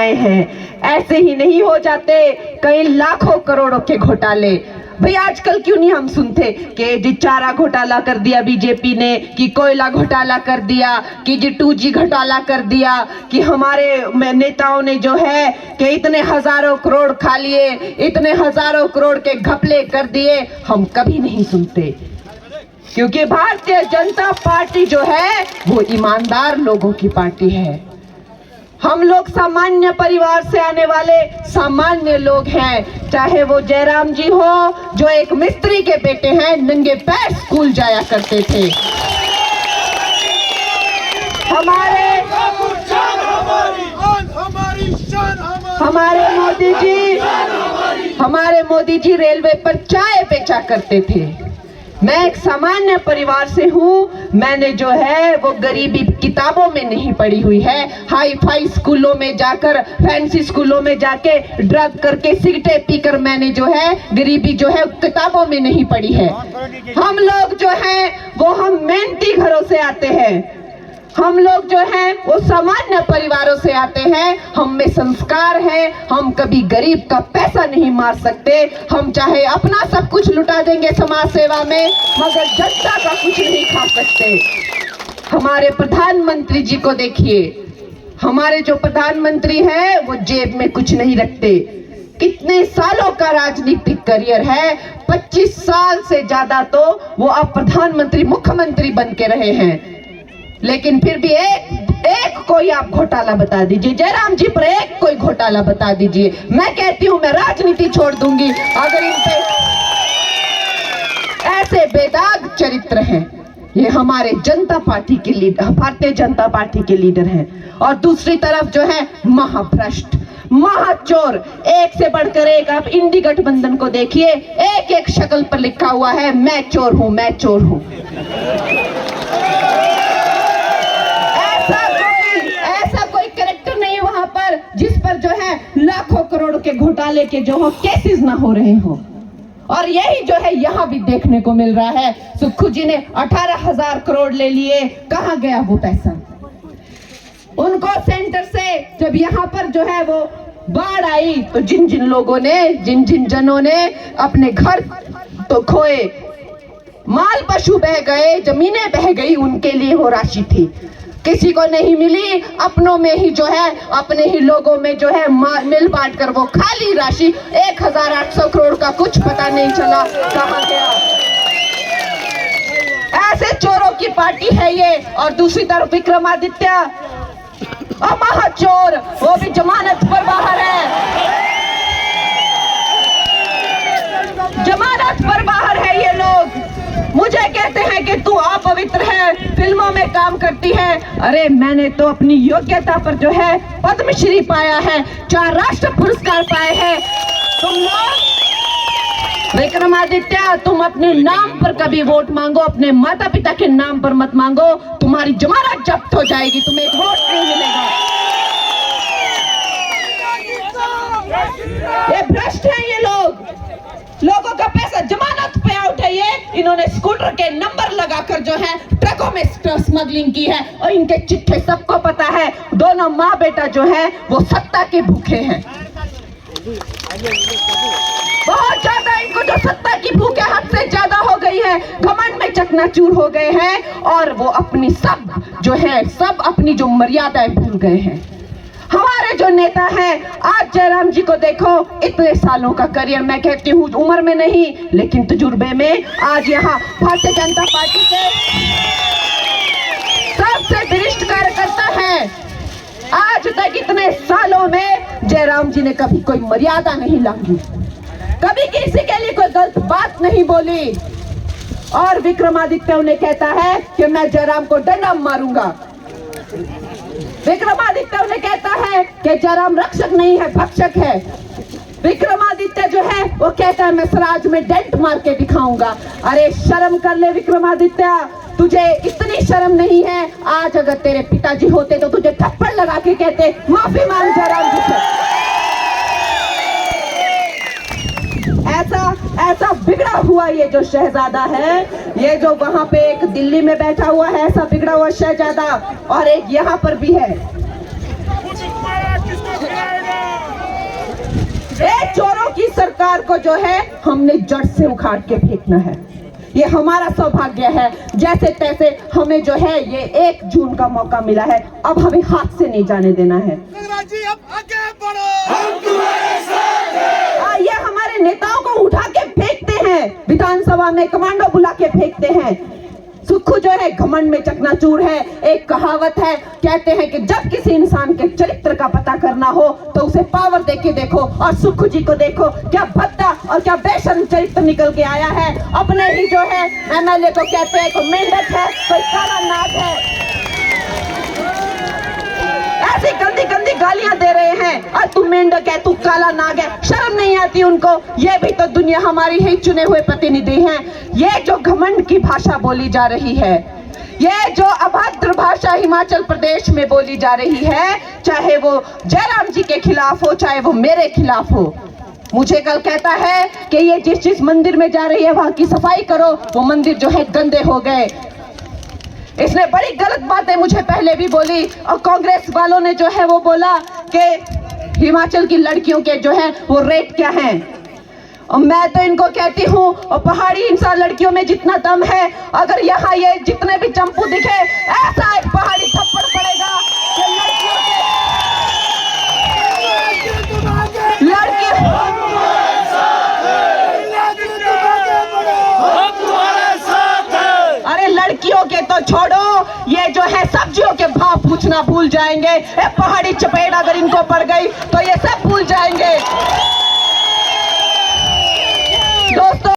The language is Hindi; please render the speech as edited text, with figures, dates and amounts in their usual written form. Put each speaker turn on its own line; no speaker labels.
आए हैं। ऐसे ही नहीं हो जाते कई लाखों करोड़ों के घोटाले। भाई आजकल क्यों नहीं हम सुनते कि जी चारा घोटाला कर दिया बीजेपी ने, कि कोयला घोटाला कर दिया, कि जी 2G घोटाला कर दिया, कि हमारे नेताओं ने जो है कि इतने हजारों करोड़ खा लिए, इतने हजारों करोड़ के घपले कर दिए। हम कभी नहीं सुनते, क्योंकि भारतीय जनता पार्टी जो है वो ईमानदार लोगों की पार्टी है। हम लोग सामान्य परिवार से आने वाले सामान्य लोग हैं। चाहे वो जयराम जी हो जो एक मिस्त्री के बेटे हैं, नंगे पैर स्कूल जाया करते थे। हमारे मोदी जी रेलवे पर चाय बेचा करते थे। मैं एक सामान्य परिवार से हूँ। मैंने जो है वो गरीबी किताबों में नहीं पढ़ी हुई है। हाई फाई स्कूलों में जाकर, फैंसी स्कूलों में जाके ड्रग करके, सिगरेट पीकर मैंने जो है गरीबी जो है किताबों में नहीं पढ़ी है। हम लोग जो है वो हम मेहनती घरों से आते हैं। हम लोग जो हैं वो सामान्य परिवारों से आते हैं। हम में संस्कार है। हम कभी गरीब का पैसा नहीं मार सकते। हम चाहे अपना सब कुछ लुटा देंगे समाज सेवा में, मगर जनता का कुछ नहीं खा सकते। हमारे प्रधानमंत्री जी को देखिए, हमारे जो प्रधानमंत्री हैं वो जेब में कुछ नहीं रखते। कितने सालों का राजनीतिक करियर है, 25 साल से ज्यादा तो वो अब प्रधानमंत्री, मुख्यमंत्री बन के रहे हैं। लेकिन फिर भी एक कोई आप घोटाला बता दीजिए, जयराम जी पर एक कोई घोटाला बता दीजिए। मैं कहती हूँ मैं राजनीति छोड़ दूंगी अगर इन पे ऐसे बेदाग चरित्र हैं। ये हमारे जनता पार्टी के लीडर, भारतीय जनता पार्टी के लीडर हैं। और दूसरी तरफ जो है महाभ्रष्ट, महाचोर, एक से बढ़कर एक। आप इंडी गठबंधन को देखिए, एक एक शक्ल पर लिखा हुआ है मैं चोर हूं, मैं चोर हूं। ऐसा कोई कैरेक्टर नहीं वहां पर जिस पर जो है लाखों करोड़ के घोटाले के जो हो केसेस ना हो रहे हो। और यही जो है यहाँ भी देखने को मिल रहा है। सुक्खू जी ने 18,000 करोड़ ले लिए, कहाँ गया वो पैसा? उनको सेंटर से जब यहाँ पर जो है वो बाढ़ आई तो जिन जिन लोगों ने, जिन जिन जनों ने अपने घर तो खोए, माल पशु बह गए, जमीनें बह गई, उनके लिए वो राशि थी। किसी को नहीं मिली, अपनों में ही जो है, अपने ही लोगों में जो है मिल बांट कर वो खाली राशि 1,800 करोड़ का कुछ पता नहीं चला कहां गया। ऐसे चोरों की पार्टी है ये। और दूसरी तरफ विक्रमादित्य, महाचोर, वो भी जमानत पर बाहर है। जमानत पर बाहर है ये लोग। मुझे कहते हैं कि तू अपवित्र है, फिल्मों में काम करती है। अरे मैंने तो अपनी योग्यता पर जो है पद्मश्री पाया है, 4 राष्ट्र पुरस्कार पाए हैं। तुम लोग विक्रमादित्य, तुम अपने नाम पर कभी वोट मांगो, अपने माता पिता के नाम पर मत मांगो। तुम्हारी जमानत जब्त हो जाएगी, तुम्हें एक वोट नहीं मिलेगा। ये भ्रष्ट हैं ये लोग। लोगों का पैसा जमानत पे आउट है ये। इन्होंने स्कूटर के नंबर लगाकर जो है ट्रकों में स्मगलिंग की है और इनके चिट्ठे सबको पता है। दोनों माँ बेटा जो है वो सत्ता के भूखे हैं। बहुत ज्यादा इनको जो सत्ता की भूख है हद से ज्यादा हो गई है। घमंड में चकनाचूर हो गए हैं और वो अपनी सब जो है, सब अपनी जो मर्यादाएं भूल गए हैं। हमारे जो नेता हैं, आज जयराम जी को देखो, इतने सालों का करियर, मैं कहती हूँ उम्र में नहीं लेकिन तजुर्बे में, आज यहाँ भारतीय जनता पार्टी के सबसे वरिष्ठ कार्यकर्ता हैं। आज तक इतने सालों में जयराम जी ने कभी कोई मर्यादा नहीं लांघी, कभी किसी के लिए कोई गलत बात नहीं बोली। और विक्रमादित्य उन्हें कहता है कि मैं जयराम को डंडा मारूंगा। विक्रमादित्य उन्हें कहता है कि जयराम रक्षक नहीं है, भक्षक है। विक्रमादित्य जो है वो कहता है मैं स्वराज में डेंट मार के दिखाऊंगा। अरे शर्म कर ले विक्रमादित्य, तुझे इतनी शर्म नहीं है। आज अगर तेरे पिताजी होते तो तुझे थप्पड़ लगा के कहते माफी मांग जयराम जी से। ऐसा बिगड़ा हुआ ये जो शहजादा है, ये जो वहां पे एक दिल्ली में बैठा हुआ है, ऐसा बिगड़ा हुआ शहजादा, और एक यहाँ पर भी है। सरकार को जो है हमने जड़ से उखाड़ के फेंकना है। ये हमारा सौभाग्य है। जैसे तैसे हमें जो है ये 1 जून का मौका मिला है, अब हमें हाथ से नहीं जाने देना है।
जी अब आगे बढ़ो, हम तुम्हारे साथ हैं।
ये हमारे नेताओं को उठा के फेंकते हैं, विधानसभा में कमांडो बुला के फेंकते हैं। सुक्खू जो है घमंड में चकनाचूर है। एक कहावत है, कहते हैं कि जब किसी इंसान के चरित्र का पता करना हो तो उसे पावर देके देखो, और सुक्खू जी को देखो, क्या भद्दा और क्या बेशर्म चरित्र निकल के आया है। अपने ही जो है एमएलए को कहते हैं कोई मेंढक है, कोई काला नाग है, ऐसी गंदी गंदी गालियां दे रहे हैं। और तू मेंढक है, तू काला नाग है, शर्म नहीं आती उनको? ये भी तो दुनिया हमारी ही चुने हुए प्रतिनिधि हैं। ये जो घमंड की भाषा बोली जा रही है, ये जो अभद्र भाषा हिमाचल प्रदेश में बोली जा रही है, चाहे वो जयराम जी के खिलाफ हो, चाहे वो मेरे खिलाफ हो। मुझे कल कहता है कि ये जिस मंदिर में जा रही है वहां की सफाई करो, वो मंदिर जो है गंदे हो गए। इसने बड़ी गलत बातें मुझे पहले भी बोली, और कांग्रेस वालों ने जो है वो बोला कि हिमाचल की लड़कियों के जो है वो रेट क्या हैं। और मैं तो इनको कहती हूँ, और पहाड़ी इंसान लड़कियों में जितना दम है, अगर यहाँ ये जितने भी चंपू दिखे, ऐसा एक पहाड़ी थप्पड़ पड़ेगा कि लड़कियों अरे लड़कियों के तो छोड़ो, ये जो है सब्जियों के भाव पूछना भूल जाएंगे। पहाड़ी चपेट अगर इनको पड़ गई तो ये सब भूल जाएंगे। दोस्तों